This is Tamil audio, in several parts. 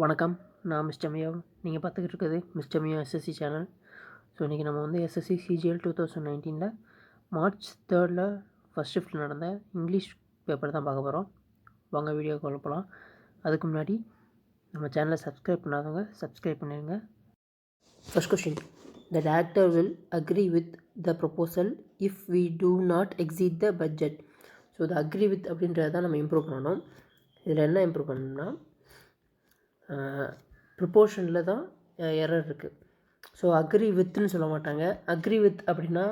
வணக்கம். நான் மிஸ்டர் மியோ. நீங்கள் பார்த்துக்கிட்டு இருக்கிறது மிஸ்டர் மியோ எஸ்எஸ்சி சேனல். ஸோ இன்றைக்கி நம்ம வந்து எஸ்எஸ்சி சிஜிஎல் 2019 மார்ச் 3 ஃபஸ்ட் ஷிஃப்ட்டில் நடந்த இங்கிலீஷ் பேப்பர் தான் பார்க்க போகிறோம். வாங்க வீடியோக்குள்ள போகலாம். அதுக்கு முன்னாடி நம்ம சேனலை சப்ஸ்கிரைப் பண்ணாதவங்க சப்ஸ்கிரைப் பண்ணிடுங்க. First question, the director will agree with the proposal if we do not exceed the budget. So the agree with அப்படின்றத தான் நம்ம இம்ப்ரூவ் பண்ணணும். இதில் என்ன இம்ப்ரூவ் பண்ணணும்னா ப்ரிப்போர்ஷனில் தான் எரர் இருக்குது. ஸோ அக்ரி வித்துன்னு சொல்ல மாட்டாங்க. அக்ரி வித் அப்படின்னா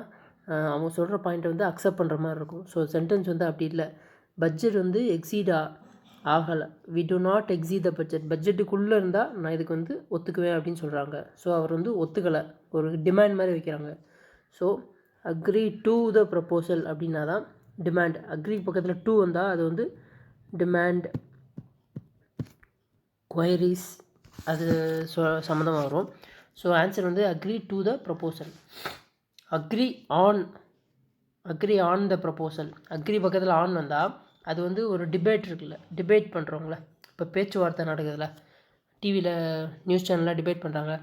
அவங்க சொல்கிற பாயிண்ட்டை வந்து அக்செப்ட் பண்ணுற மாதிரி இருக்கும். ஸோ சென்டென்ஸ் வந்து அப்படி இல்லை. பட்ஜெட் வந்து ஆகலை. We do not exceed the budget. பட்ஜெட்டுக்குள்ளே இருந்தால் நான் இதுக்கு வந்து ஒத்துக்குவேன் அப்படின்னு சொல்கிறாங்க. ஸோ அவர் வந்து ஒத்துக்கலை, ஒரு டிமாண்ட் மாதிரி வைக்கிறாங்க. So agri to the proposal அப்படின்னா தான் டிமாண்ட். அக்ரி பக்கத்தில் டூ வந்தால் அது வந்து டிமாண்ட், குவைரிஸ் அது சம்மந்தமாக வரும். ஸோ ஆன்சர் வந்து agree to the proposal. Agree on the proposal. Agree பக்கத்தில் ஆன் வந்தால் அது வந்து ஒரு டிபேட் இருக்குல்ல, டிபேட் பண்ணுறவங்கள, இப்போ பேச்சுவார்த்தை நடக்குதுல்ல, டிவியில் நியூஸ் சேனலில் டிபேட் பண்ணுறாங்க.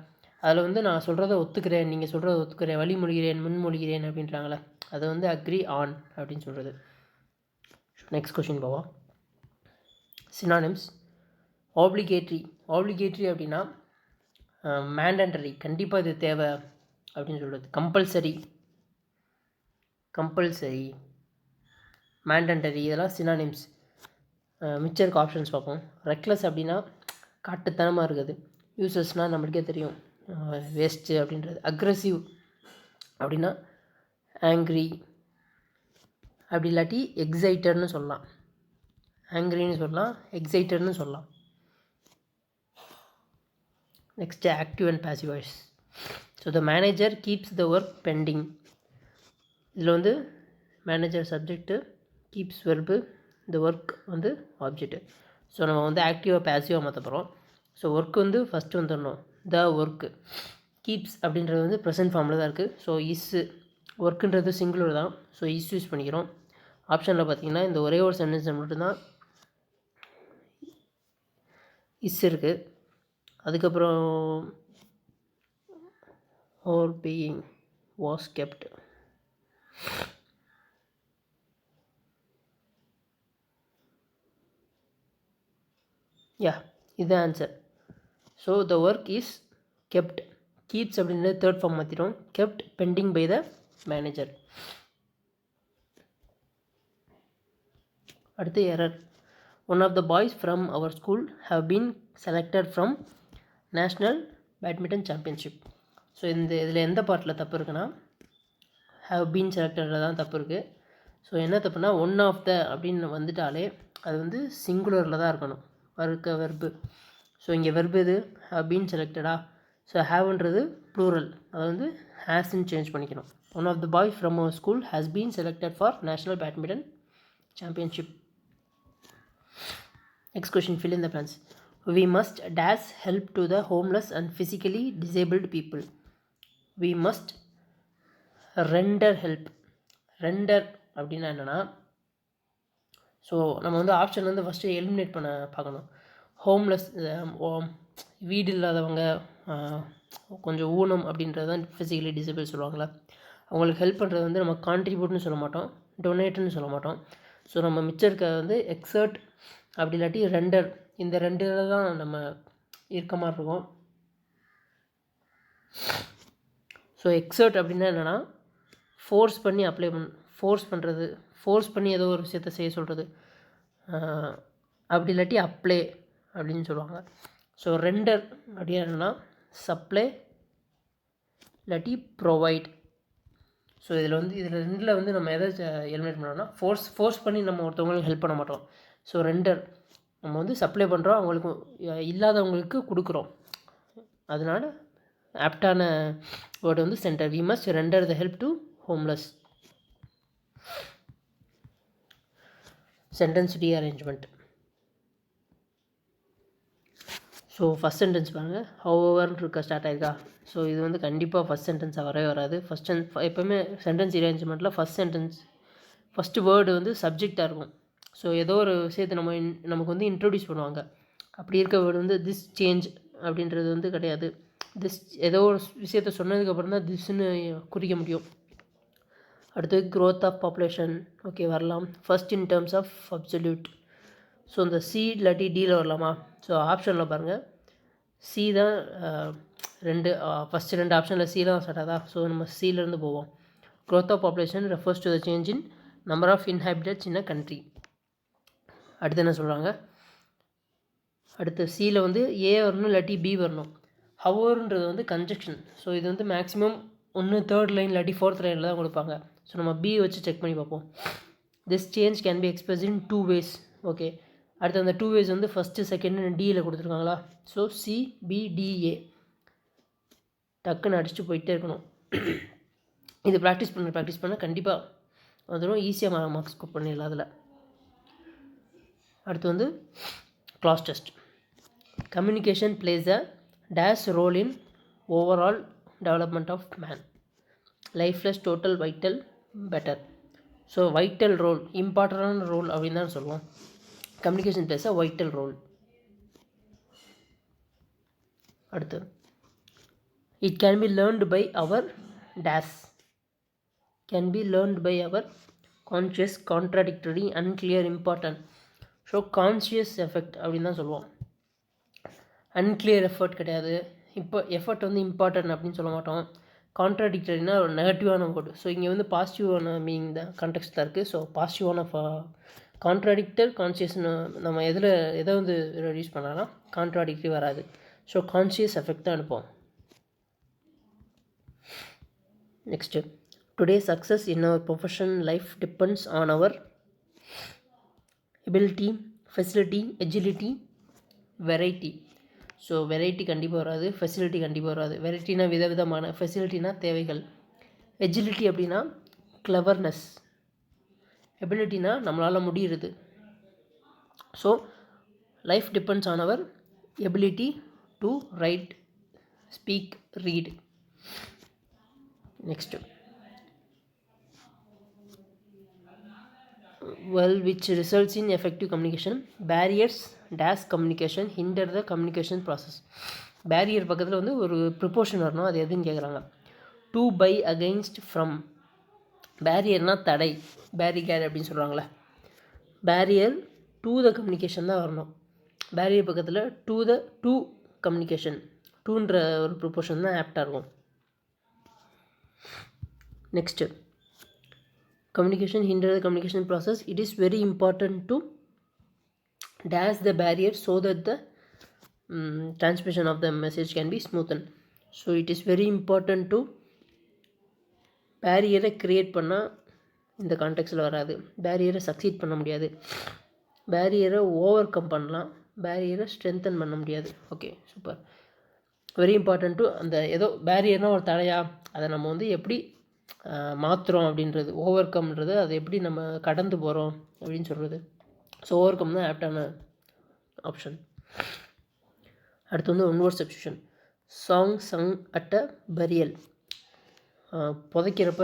அதில் வந்து நான் சொல்கிறத ஒத்துக்கிறேன், நீங்கள் சொல்கிறத ஒத்துக்கிறேன், வழிமொழிகிறேன், முன்மொழிகிறேன் அப்படின்றாங்களே, அது வந்து அக்ரி ஆன் அப்படின்னு சொல்கிறது. நெக்ஸ்ட் கொஷின் போவோம். சினானிம்ஸ். ஆப்ளிகேட்ரி அப்படின்னா மேண்டண்டரி, கண்டிப்பாக இது தேவை அப்படின்னு சொல்கிறது. கம்பல்சரி, மேண்டண்டரி, இதெல்லாம் சினானிம்ஸ். மிச்சம் இருக்க ஆப்ஷன்ஸ் பார்ப்போம். ரெக்லெஸ் அப்படின்னா காட்டுத்தனமாக இருக்குது. யூசஸ்னால் நம்மளுக்கே தெரியும், வேஸ்ட்டு அப்படின்றது. அக்ரெசிவ் அப்படின்னா ஆங்க்ரி, அப்படி இல்லாட்டி எக்ஸைட்டட்னு சொல்லலாம். ஆங்க்ரின்னு சொல்லலாம், எக்ஸைட்டட்னு சொல்லலாம். Next active and passive voice. So the manager keeps the work pending. இதில் வந்து மேனேஜர் சப்ஜெக்ட்டு, கீப்ஸ் வெர்பு, இந்த ஒர்க் வந்து ஆப்ஜெக்ட்டு. ஸோ நம்ம வந்து ஆக்டிவாக பாசிவாக மாற்ற போகிறோம். ஸோ ஒர்க் வந்து ஃபஸ்ட்டு வந்துடணும், த ஒர்க்கு. கீப்ஸ் அப்படின்றது வந்து ப்ரெசன்ட் ஃபார்மில் தான் இருக்குது. ஸோ ஒர்க்குன்றது சிங்குலர் தான். ஸோ யூஸ் பண்ணிக்கிறோம். ஆப்ஷனில் பார்த்திங்கன்னா இந்த ஒரே ஒரு சென்டென்ஸில் மட்டும்தான் இருக்குது. அதுக்கப்புறம் or being was kept. இது answer. So the work is kept. Keeps அப்படின்றது தேர்ட் ஃபார்ம் மாற்றிடும். Kept pending by the manager. அடுத்து error. One of the boys from our school have been selected from national badminton championship. So இதில் எந்த பார்ட்டில் தப்பு இருக்குன்னா ஹவ் பீன் செலக்டடில் தான் தப்பு இருக்குது. ஸோ என்ன தப்புனா ஒன் ஆஃப் த அப்படின்னு வந்துட்டாலே அது வந்து சிங்குலரில் தான் இருக்கணும், வெர்பு. ஸோ இங்கே வெர்பு இது ஹவ் பீன் செலக்டடா. ஸோ ஹேவ்ன்றது ப்ளூரல், அதை வந்து ஹேஸ்ன்னு சேஞ்ச் பண்ணிக்கணும். One of the boy from our school has been selected for national badminton championship. Next question, fill in the blanks. We must dash help to the homeless and physically disabled people. We must render help. Render அப்படின்னா என்னென்னா, ஸோ நம்ம வந்து ஆப்ஷன் வந்து ஃபஸ்ட்டு எலிமினேட் பண்ண பார்க்கணும். ஹோம்லெஸ், வீடு இல்லாதவங்க, கொஞ்சம் ஊனம் அப்படின்றது தான் ஃபிசிக்கலி டிசேபிள் சொல்லுவாங்களே, அவங்களுக்கு ஹெல்ப் பண்ணுறது வந்து நம்ம கான்ட்ரிபியூட்னு சொல்ல மாட்டோம், டொனேட்டுன்னு சொல்ல மாட்டோம். ஸோ நம்ம மிச்சம் இருக்க வந்து எக்ஸர்ட் அப்படி இல்லாட்டி ரெண்டர், இந்த ரெண்டு தான் நம்ம இருக்க மாதிரி இருக்கும். ஸோ எக்ஸர்ட் அப்படின்னா என்னென்னா ஃபோர்ஸ் பண்ணி ஏதோ ஒரு விஷயத்தை செய்ய சொல்கிறது, அப்படி இல்லாட்டி அப்ளை அப்படின்னு சொல்லுவாங்க. ஸோ ரெண்டர் அப்படின்னா என்னென்னா சப்ளை இல்லாட்டி ப்ரொவைட். ஸோ இதில் ரெண்டில் வந்து நம்ம எதை எலிமினேட் பண்ணோம்னா ஃபோர்ஸ் பண்ணி நம்ம ஒருத்தவங்களுக்கு ஹெல்ப் பண்ண மாட்டோம். ஸோ ரெண்டர் நம்ம வந்து சப்ளை பண்ணுறோம், அவங்களுக்கு இல்லாதவங்களுக்கு கொடுக்குறோம். அதனால் ஆப்டான வேர்டு வந்து centre. We must render the help to homeless. Sentence rearrangement. So first sentence பாருங்கள், ஹவர்னு இருக்க ஸ்டார்ட் ஆகிருக்கா. ஸோ இது வந்து கண்டிப்பாக ஃபஸ்ட் சென்டென்ஸாக வரவே வராது. எப்போவுமே சென்டென்ஸ் ரீஅரேஞ்ச்மெண்ட்டில் ஃபஸ்ட்டு வேர்டு வந்து சப்ஜெக்டாக இருக்கும். ஸோ ஏதோ ஒரு விஷயத்தை நமக்கு வந்து இன்ட்ரடியூஸ் பண்ணுவாங்க. அப்படி இருக்க வேர்டு வந்து திஸ் சேஞ்ச் அப்படின்றது வந்து கிடையாது. திஸ் ஏதோ ஒரு விஷயத்த சொன்னதுக்கப்புறம் தான் திஸ்ன்னு குறிக்க முடியும். அடுத்து க்ரோத் ஆஃப் பாப்புலேஷன். ஓகே, வரலாம். First in terms of absolute. So இந்த சி இல்லாட்டி டியில் வரலாமா? ஸோ ஆப்ஷனில் பாருங்கள், சி தான் ஃபஸ்ட்டு 2 ஆப்ஷனில் சி தான் ஸ்டார்ட் ஆகுதா? ஸோ நம்ம சியிலேருந்து போவோம். Growth of population refers to the change in number of inhabitants in a country. அடுத்து என்ன சொல்கிறாங்க? அடுத்து சியில் வந்து ஏ வரணும் இல்லாட்டி பி வரணும். ஹவர்ன்றது வந்து கன்ஜெக்ஷன். ஸோ இது வந்து மேக்ஸிமம் ஒன்று 3rd லைன் இல்லாட்டி 4th லைனில் தான் கொடுப்பாங்க. ஸோ நம்ம பி வச்சு செக் பண்ணி பார்ப்போம். This change can be express in 2 ways. Okay, அடுத்து அந்த 2 ways வந்து ஃபஸ்ட்டு செகண்ட் டியில் கொடுத்துருக்காங்களா? ஸோ சி பி டி ஏ டக்குன்னு அடிச்சுட்டு போயிட்டே இருக்கணும். இது ப்ராக்டிஸ் பண்ண கண்டிப்பாக வந்துடும். ஈஸியாக மார்க்ஸ் ஸ்கோர் பண்ணிடலாம் அதில். அடுத்து வந்து class test. Communication plays a dash role in overall development of man. Lifeless, total, vital, better. So vital role, இம்பார்ட்டண்டான ரோல் அப்படின்னு தான் சொல்லுவோம். Communication plays a vital role. அடுத்து it can be learned by our dash. Can be learned by our conscious, contradictory, unclear, important. So conscious effect அப்படின்னு தான் சொல்லுவோம். அன்கிளியர் எஃபர்ட் கிடையாது. இப்போ எஃபர்ட் வந்து இம்பார்ட்டன்ட் அப்படின்னு சொல்ல மாட்டோம். கான்ட்ராடிக்டரினா ஒரு நெகட்டிவான வேர்டு. ஸோ இங்கே வந்து பாசிட்டிவான மீனிங் தான் கான்டெக்ஸ்ட் தான் இருக்குது. ஸோ பாசிட்டிவான கான்ட்ராடிக்டர், கான்ஷியஸ்னு நம்ம எதை வந்து யூஸ் பண்ணலாம், கான்ட்ராடிக்டரி வராது. ஸோ கான்ஷியஸ் எஃபெக்ட் தான் அனுப்போம். Next, today success in our profession life depends on our ability, facility, agility, variety. So variety கண்டிப்பாக வராது, ஃபெசிலிட்டி கண்டிப்பாக வராது. வெரைட்டினா விதவிதமான, ஃபெசிலிட்டினா தேவைகள், எஜிலிட்டி அப்படின்னா கிளவர்னஸ், எபிலிட்டினா நம்மளால் முடியுறது. So life depends on our ability to write, speak, read. Next, which results in effective communication. Barriers dash communication, hinder the communication process. Barrier பக்கத்தில் வந்து ஒரு ப்ரிப்போஷன் வரணும். அது எதுன்னு கேட்குறாங்க. To, by, against, from. பேரியர்னால் தடை, பேரிகேட் அப்படின்னு சொல்கிறாங்களே. பேரியர் டு த கம்யூனிகேஷன் தான் வரணும். பேரியர் பக்கத்தில் டு கம்யூனிகேஷன், டூன்ற ஒரு ப்ரிப்போஷன் தான் ஆப்டாக இருக்கும். Next, communication hinder the communication process. It is very important to dash the barrier so that the transmission of the message can be smoothened. So it is very important to barrier create பண்ணால் இந்த கான்டெக்ஸ்டில் வராது. பேரியரை சக்சீட் பண்ண முடியாது. பேரியரை ஓவர் கம் பண்ணலாம், பேரியரை ஸ்ட்ரென்தன் பண்ண முடியாது. Okay, super. Very important to அந்த ஏதோ பேரியர்னால் ஒரு தடையா, அதை நம்ம வந்து எப்படி மாற்றுறோம் அப்படின்றது, ஓவர் கம்ன்றது அதை எப்படி நம்ம கடந்து போகிறோம் அப்படின்னு சொல்கிறது. ஸோ ஓவர் கம் தான் ஆப்டான ஆப்ஷன். அடுத்து வந்து one word substitution. Song sung at a burial. புதைக்கிறப்ப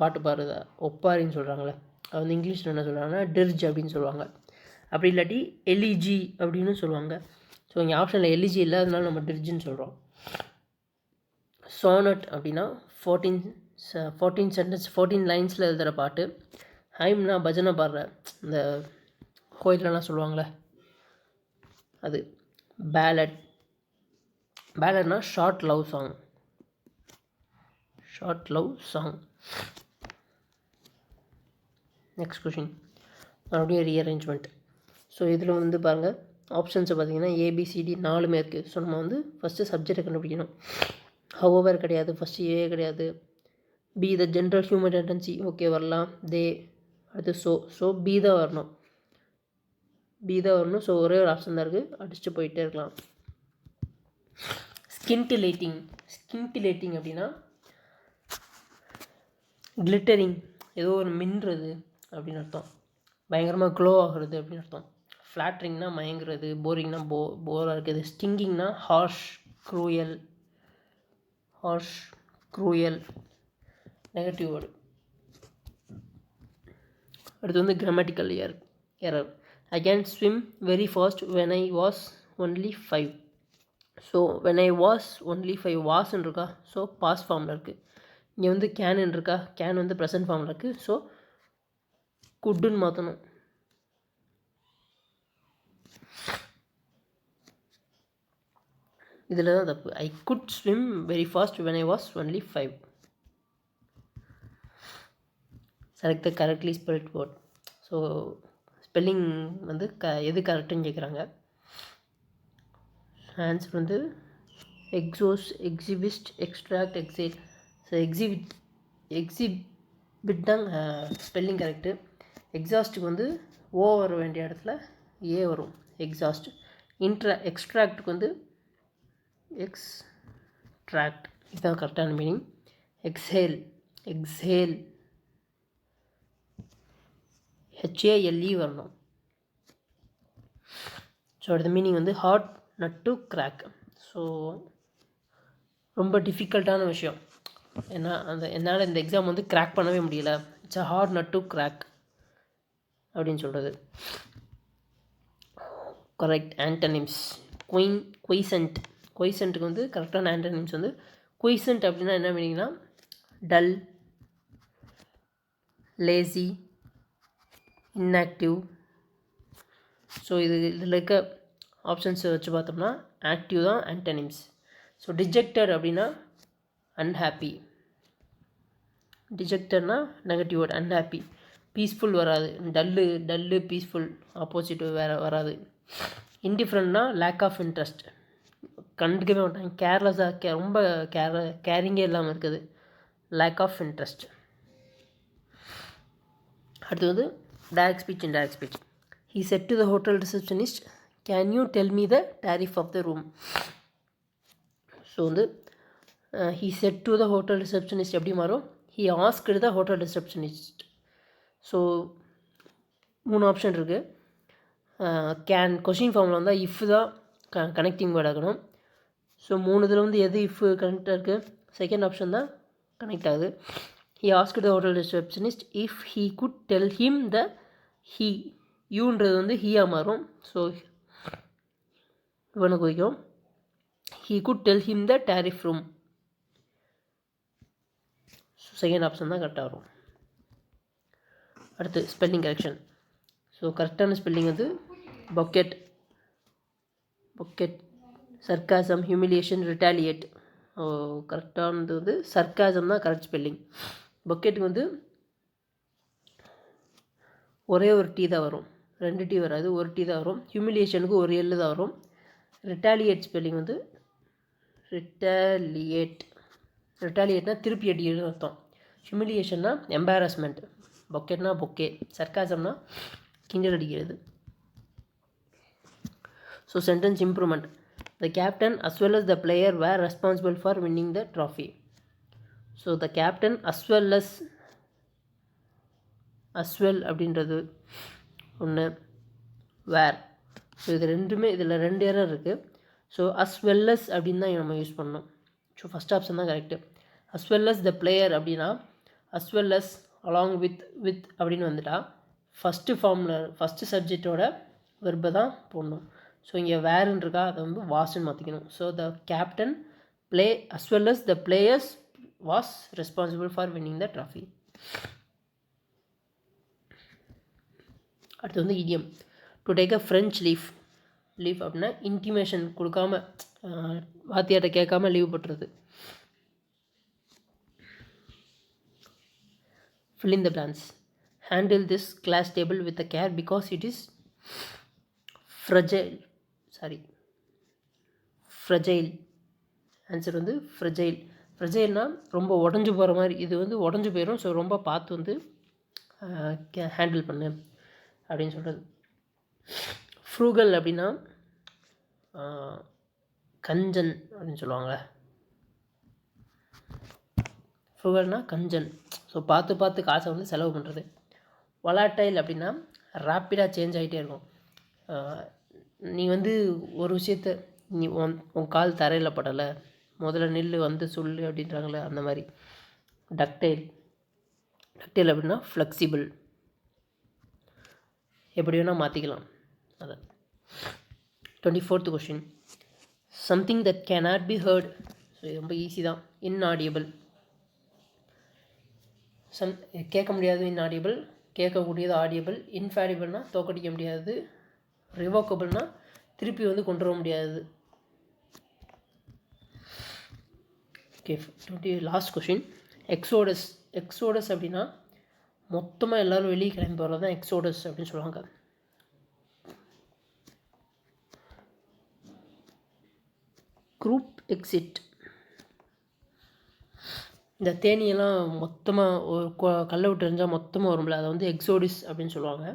பாட்டு பாடுறதா ஒப்பாரின்னு சொல்கிறாங்களே, அது வந்து இங்கிலீஷில் என்ன சொல்கிறாங்கன்னா டிர்ஜ் அப்படின்னு சொல்லுவாங்க. அப்படி இல்லாட்டி எலிஜி அப்படின்னு சொல்லுவாங்க. ஸோ இங்கே ஆப்ஷனில் எலிஜி இல்லை, அதனால நம்ம டிர்ஜின்னு சொல்கிறோம். சோனட் அப்படின்னா 14 சென்டென்ஸ் 14 லைன்ஸில் எழுதுகிற பாட்டு. ஹைம்னா பஜனை பாடுற, இந்த கோயிலெலாம் சொல்லுவாங்களே அது. பேலட்னா short love song. Next question, மறுபடியும் ரீஅரேஞ்ச்மெண்ட். ஸோ இதில் வந்து பாருங்கள், ஆப்ஷன்ஸை பார்த்தீங்கன்னா ஏபிசிடி 4மே இருக்குது. ஸோ நம்ம வந்து ஃபஸ்ட்டு சப்ஜெக்டை கண்டுபிடிக்கணும். ஹவவர் கிடையாது, ஃபஸ்ட்டு ஏ கிடையாது. B the general human tendency, okay வரலாம். தே, அடுத்து ஸோ பி தான் வரணும். ஸோ ஒரே ஒரு ஆப்ஷன் தான் இருக்குது, அடிச்சுட்டு போயிட்டே இருக்கலாம். ஸ்கின்டிலேட்டிங் அப்படின்னா கிளிட்டரிங், ஏதோ ஒரு மின்றது அப்படின்னு அர்த்தம். பயங்கரமாக க்ளோ ஆகுறது அப்படின்னு அர்த்தம். ஃப்ளாட்ரிங்னா மயங்குறது, போரிங்னா போராக இருக்குது. ஸ்டிங்கிங்னா ஹார்ஷ், க்ரூயல், நெகட்டிவ் வேர்டு. அடுத்து வந்து grammatical error. I can swim very fast when I was only 5. So when I was only 5 வாஸ்ன்னு இருக்கா, ஸோ பாஸ் ஃபார்மில் இருக்குது. இங்கே வந்து கேனுன்னு இருக்கா, கேன் வந்து ப்ரெசன்ட் ஃபார்மில் இருக்குது, ஸோ குட்டுன்னு மாற்றணும். இதில் தான் தப்பு. I could swim very fast when I was only 5. Select the correctly spelt word. So spelling வந்து எது கரெக்டுன்னு கேட்குறாங்க. ஆன்சர் வந்து எக்ஸோஸ், எக்ஸிபிஸ்ட், எக்ஸ்ட்ராக்ட், எக்ஸைட். ஸோ எக்ஸிபிட் தான் ஸ்பெல்லிங் கரெக்டு. எக்ஸாஸ்ட்டுக்கு வந்து ஓ வர வேண்டிய இடத்துல ஏ வரும், எக்ஸாஸ்ட். எக்ஸ்ட்ராக்டுக்கு வந்து எக்ஸ்ட்ராக்ட், இதுதான் கரெக்டான மீனிங். எக்ஸேல், எக்ஸேல், HALE வரணும். ஸோ அடுத்த மீனிங் வந்து hard nut to crack. So ரொம்ப டிஃபிகல்ட்டான விஷயம். ஏன்னா என்னால் இந்த எக்ஸாம் வந்து கிராக் பண்ணவே முடியல. It's a hard nut to crack அப்படின்னு சொல்கிறது. Correct antonyms. குயிசன்ட். குயிசன்ட்டுக்கு வந்து கரெக்டான ஆன்டனிம்ஸ் வந்து குயிசன்ட் அப்படின்னா என்ன மீனிங்னா டல், லேசி, inactive. ஸோ இதில் இருக்க ஆப்ஷன்ஸை வச்சு பார்த்தோம்னா ஆக்டிவ் தான் ஆன்டனிம்ஸ். ஸோ டிஜெக்டட் அப்படின்னா அன்ஹாப்பி. டிஜெக்டட்னா நெகட்டிவ் வேர்ட், அன்ஹாப்பி. பீஸ்ஃபுல் வராது, டல்லு பீஸ்ஃபுல் ஆப்போசிட் வேறு வராது. இன்டிஃப்ரெண்ட்னா லேக் ஆஃப் இன்ட்ரெஸ்ட், கண்டுக்கவே மாட்டாங்க, கேர்லெஸ்ஸாக, ரொம்ப கேரிங்கே இல்லாமல் இருக்குது, லேக் ஆஃப் இன்ட்ரெஸ்ட். அடுத்து வந்து direct speech, indirect speech. He said to the hotel receptionist, can you tell me the tariff of the room? So வந்து he said to the hotel receptionist எப்படி மாறும், he asked the hotel receptionist. So 3 option இருக்குது. கேன் கொஷின் ஃபார்மில் வந்தால் இஃப் தான் கனெக்டிங் வேர்ட் ஆகணும். ஸோ 3 இதில் வந்து எது இஃப் கனெக்டாக இருக்குது, செகண்ட் ஆப்ஷன் தான் கனெக்ட் ஆகுது. He asked the hotel receptionist if he could tell him the he. யூன்றது வந்து ஹீயாக மாறும். ஸோ இவனுக்கு வைக்கும் he could tell him the tariff room. So second option தான் கரெக்டாக வரும். அடுத்து ஸ்பெல்லிங் கரெக்ஷன். ஸோ கரெக்டான ஸ்பெல்லிங் வந்து பொக்கெட், சர்க்காசம், ஹியூமிலியேஷன், ரிட்டாலியேட். கரெக்டானது வந்து சர்க்காசம் தான் கரெக்ட் ஸ்பெல்லிங். பொக்கெட்டுக்கு வந்து ஒரே ஒரு டீ தான் வரும், 2 டீ வராது, ஒரு டீ தான் வரும். ஹியூமிலியேஷனுக்கு ஒரு எல்லு தான் வரும். ரிட்டாலியேட் ஸ்பெல்லிங் வந்து ரிட்டாலியேட்னா திருப்பி அடிக்கிறது அர்த்தம். ஹியூமிலியேஷன்னா எம்பாரஸ்மெண்ட். பொக்கெட்னா பொக்கே. சர்க்காசம்னா கிண்டல் அடிக்கிறது. So sentence improvement. The captain as well as the player were responsible for winning the trophy. So the captain as well அப்படின்றது ஒன்று, வேர். ஸோ இது ரெண்டுமே, இதில் 2 எரர் இருக்குது. ஸோ as well as அப்படின்னு தான் நம்ம யூஸ் பண்ணணும். ஸோ ஃபஸ்ட் ஆப்ஷன் தான் correct. as well as the player அப்படின்னா as well as along with அப்படின்னு வந்துட்டா ஃபஸ்ட்டு ஃபார்மில் ஃபஸ்ட்டு சப்ஜெக்டோட வெர்பை தான் போடணும். ஸோ இங்கே வேறுன்னு இருக்கா, அதை வந்து வாஸ்ன்னு மாற்றிக்கணும். So the captain play as well as the players was responsible for winning the trophy. அடுத்து வந்து idiom. To take a French leave அப்படின்னா இன்டிமேஷன் கொடுக்காம, வாத்தியார்ட்ட கேட்காம லீவ் போட்டுறது. fill in the blanks. Handle this class table with a care because it is fragile. Answer வந்து ஃப்ரெஜைல். ஃப்ரெஜைல்னா ரொம்ப உடஞ்சி போகிற மாதிரி, இது வந்து உடஞ்சி போயிடும். ஸோ ரொம்ப பார்த்து வந்து ஹேண்டில் பண்ணு அப்படின்னு சொல்கிறது. ஃப்ரூகல் அப்படின்னா கஞ்சன் அப்படின்னு சொல்லுவாங்க. ஃப்ரூகல்னா கஞ்சன். ஸோ பார்த்து காசை வந்து செலவு பண்ணுறது. வொலாட்டைல் அப்படின்னா ரேப்பிடாக சேஞ்ச் ஆகிட்டே இருக்கும். நீ வந்து ஒரு விஷயத்த நீ உன் கால் தரையில் படலை, முதல்ல நில்லு வந்து சொல்லு அப்படின்றாங்களே அந்த மாதிரி. டக்டைல் அப்படின்னா ஃப்ளெக்சிபிள், எப்படி வேணால் மாற்றிக்கலாம் அதை. 24th question. Something that cannot be heard. So இது ரொம்ப ஈஸி தான். இன்ஆடியபிள். கேட்க முடியாது இன்ஆடியபிள், கேட்கக்கூடியது ஆடியபிள். இன்ஃபேடிபிள்னால் தோக்கடிக்க முடியாது. ரிவோக்கபிள்னால் திருப்பி வந்து கொண்டு வர முடியாது. Okay, last question. Exodus. Exodus அப்படின்னா மொத்தமாக எல்லோரும் வெளியே கிளம்பி போகிறது தான் எக்ஸோடஸ் அப்படின்னு சொல்லுவாங்க. Group exit. இந்த தேனியெல்லாம் மொத்தமாக ஒரு கல்லை விட்டு எறிஞ்சால் மொத்தமாக வரும்ல, அதை வந்து எக்ஸோடிஸ் அப்படின்னு சொல்லுவாங்க.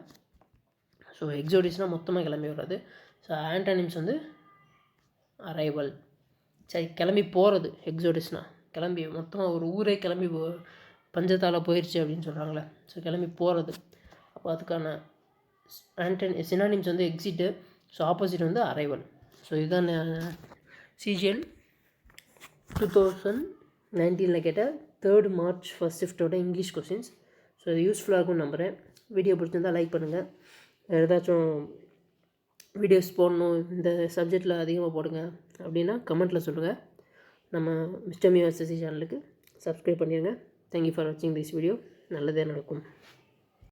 ஸோ எக்ஸோடிஸ்னால் மொத்தமாக கிளம்பி வர்றது. ஸோ ஆன்டானிம்ஸ் வந்து அரைவல். சரி, கிளம்பி போகிறது. எக்ஸோடிஸ்னால் கிளம்பி மொத்தமாக ஒரு ஊரே கிளம்பி பஞ்சத்தால் போயிடுச்சு அப்படின்னு சொல்கிறாங்களே, ஸோ கிளம்பி போகிறது. அப்போ அதுக்கான சினானிம்ஸ் வந்து எக்ஸிட்டு. ஸோ ஆப்போசிட் வந்து அரைவல். ஸோ இதுதான் சிஜிஎல் 2019 கேட்ட 3rd March ஃபர்ஸ்ட் ஷிஃப்ட்டோட இங்கிலீஷ் கொஸ்டின்ஸ். ஸோ இது யூஸ்ஃபுல்லாக இருக்கும்னு நம்புகிறேன். வீடியோ பிடிச்சிருந்தால் லைக் பண்ணுங்கள். வேறு ஏதாச்சும் வீடியோஸ் போடணும், இந்த சப்ஜெக்டில் அதிகமாக போடுங்க அப்படின்னா கமெண்ட்டில் சொல்லுங்கள். நம்ம மிஸ்டர் மியூஎஸ்எஸ்சி சேனலுக்கு சப்ஸ்கிரைப் பண்ணிடுங்க. தேங்க்யூ ஃபார் வாட்சிங் திஸ் வீடியோ. நல்லதே நடக்கும்.